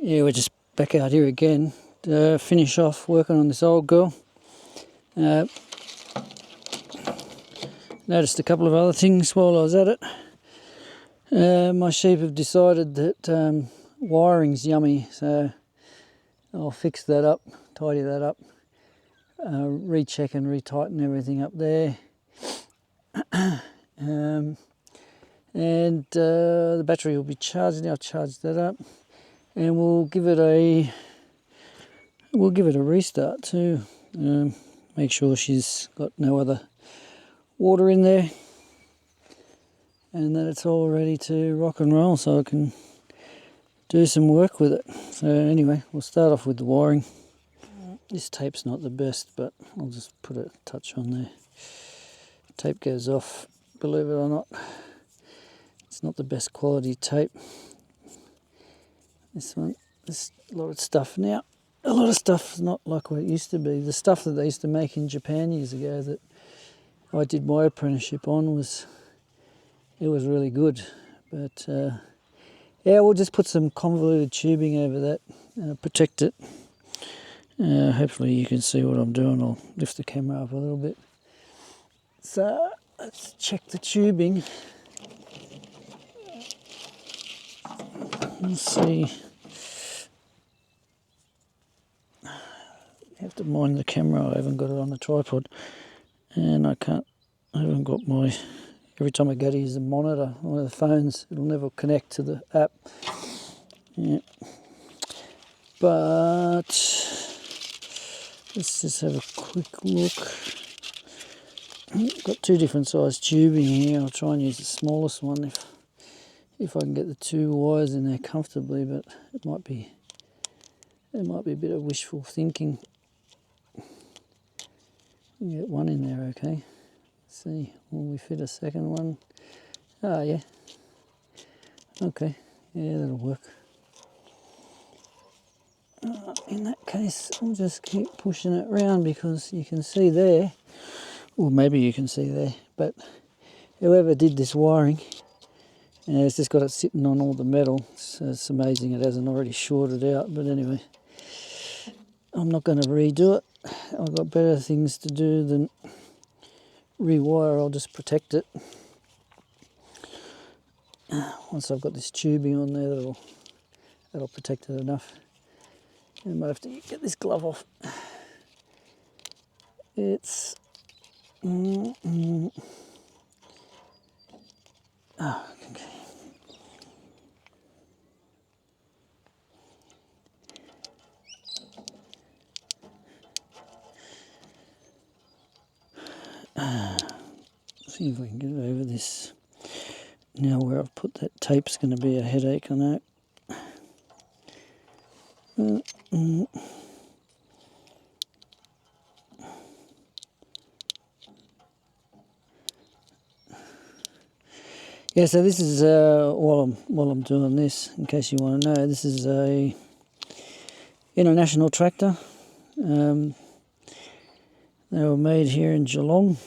Yeah, we're just back out here again to finish off working on this old girl. Noticed a couple of other things while I was at it. My sheep have decided that wiring's yummy, so I'll fix that up, tidy that up, recheck and retighten everything up there. And the battery will be charged now. I've charged that up, and we'll give it a restart too. Make sure she's got no other water in there, and that it's all ready to rock and roll, so I can do some work with it. So anyway, we'll start off with the wiring. This tape's not the best, but I'll just put a touch on there. Tape goes off, believe it or not. It's not the best quality tape. This one, there's a lot of stuff now. A lot of stuff is not like what it used to be. The stuff that they used to make in Japan years ago that I did my apprenticeship on was really good. But yeah, we'll just put some convoluted tubing over that, protect it. Hopefully you can see what I'm doing. I'll lift the camera up a little bit. So let's check the tubing. Let's see. You have to mind the camera. I haven't got it on the tripod, and I haven't got my. Every time I go to use the monitor, one of the phones, it'll never connect to the app. Yeah. But let's just have a quick look. Got two different size tubing here. I'll try and use the smallest one if I can get the two wires in there comfortably, but it might be a bit of wishful thinking. Get one in there, okay. Let's see, will we fit a second one? Ah, yeah. Okay, yeah, that'll work. In that case, I'll just keep pushing it around, because you can see there, or maybe you can see there, but whoever did this wiring, it's just got it sitting on all the metal. It's amazing it hasn't already shorted out, but anyway, I'm not going to redo it. I've got better things to do than rewire. I'll just protect it. Once I've got this tubing on there, that'll protect it enough. I might have to get this glove off. It's oh, okay. See if we can get it over this. Now where I've put that tape's going to be a headache, I know. Yeah, so this is while I'm doing this, in case you want to know, this is a international tractor. They were made here in Geelong,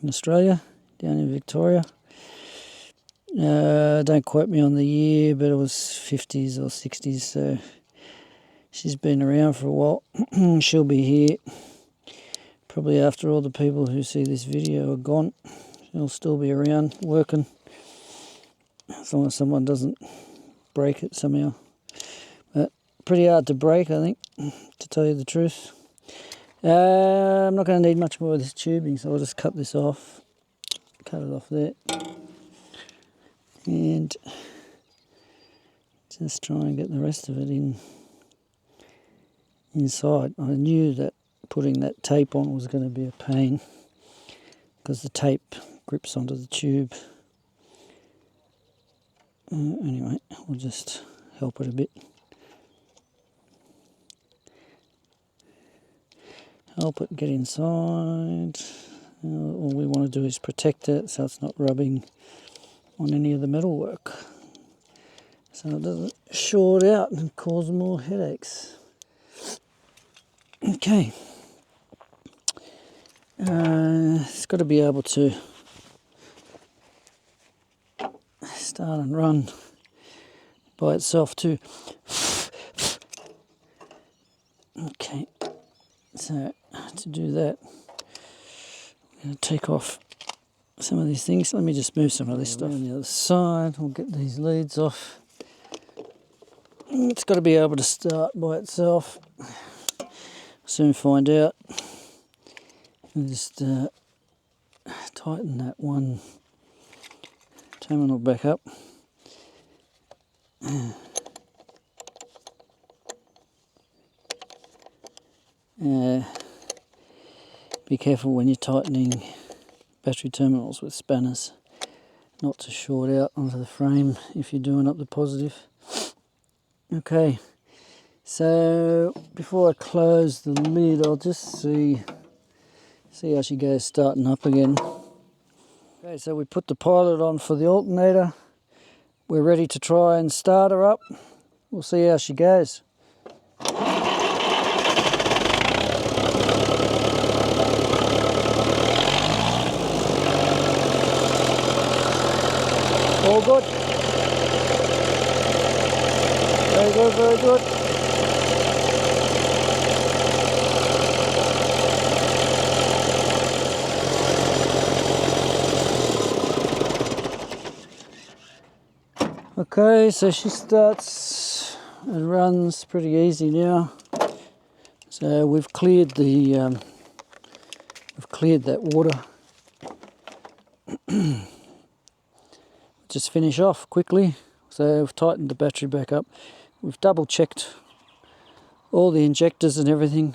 in Australia, down in Victoria. Don't quote me on the year, but it was 50s or 60s, so she's been around for a while. She'll be here probably after all the people who see this video are gone. She'll still be around working, as long as someone doesn't break it somehow. But pretty hard to break, I think, to tell you the truth. I'm not going to need much more of this tubing, so I'll just cut this off. Cut it off there. And just try and get the rest of it inside. I knew that putting that tape on was going to be a pain, because the tape grips onto the tube. Anyway, we'll just help it a bit. Help it get inside. All we want to do is protect it so it's not rubbing on any of the metal work, so it doesn't short out and cause more headaches. Okay. It's got to be able to start and run by itself too. So to do that, I'm going to take off some of these things. Let me just move some of this stuff on the other side. We'll get these leads off. It's got to be able to start by itself. Soon find out. I'll just tighten that one terminal back up. Be careful when you're tightening battery terminals with spanners, not to short out onto the frame if you're doing up the positive. Okay, so before I close the lid, I'll just see how she goes starting up again. Okay, so we put the pilot on for the alternator. We're ready to try and start her up. We'll see how she goes. All good. Very good, very good. Okay, so she starts and runs pretty easy now. So we've cleared that water. Just finish off quickly. So we've tightened the battery back up. We've double checked all the injectors and everything.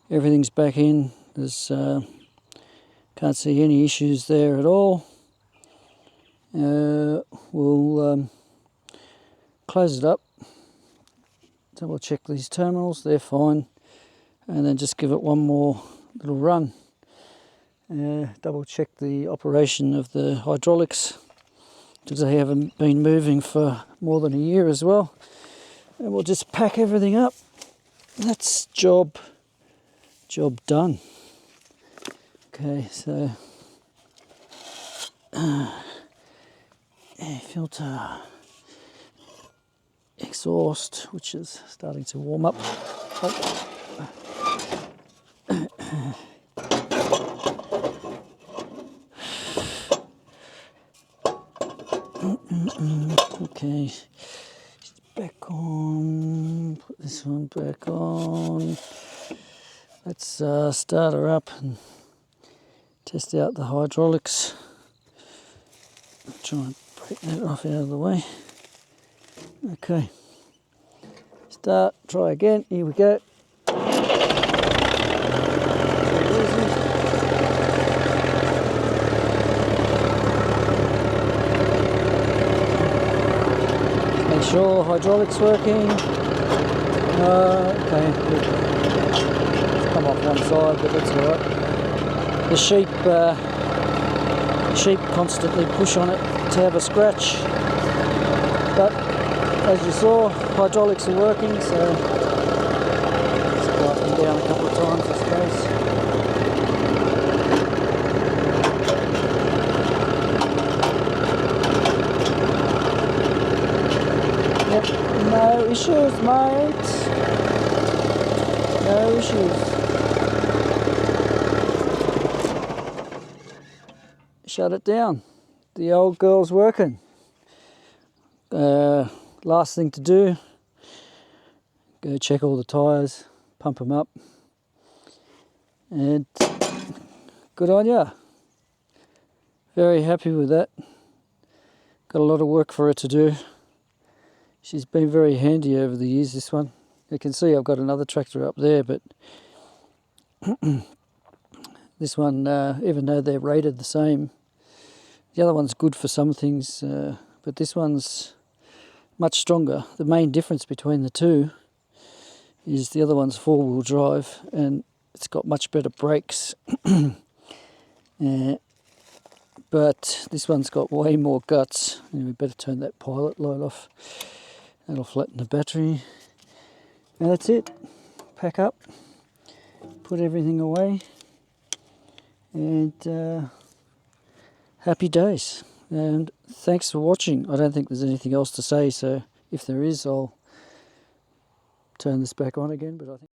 Everything's back in. There's can't see any issues there at all. We'll close it up. Double check these terminals, they're fine. And then just give it one more little run. Double check the operation of the hydraulics, because they haven't been moving for more than a year as well. And we'll just pack everything up. That's job done. Okay, so air filter, exhaust, which is starting to warm up. Oh. Okay, she's back on. Put this one back on. Let's start her up and test out the hydraulics. Try and break that off out of the way. Okay, start, try again. Here we go. Make sure hydraulics working. Okay, good. It's come off one side, but that's all right. The sheep constantly push on it to have a scratch, but as you saw, hydraulics are working, so let's go up and down a couple of times, I suppose. Yep, no issues, mate. No issues. Shut it down. The old girl's working. Last thing to do, go check all the tyres, pump them up, and good on ya. Very happy with that. Got a lot of work for her to do. She's been very handy over the years, this one. You can see I've got another tractor up there, but this one, even though they're rated the same, the other one's good for some things, but this one's much stronger. The main difference between the two is the other one's four-wheel drive and it's got much better brakes. But this one's got way more guts. And we better turn that pilot light off. That'll flatten the battery. And that's it. Pack up, put everything away, and happy days. And thanks for watching. I don't think there's anything else to say, so if there is, I'll turn this back on again, but I think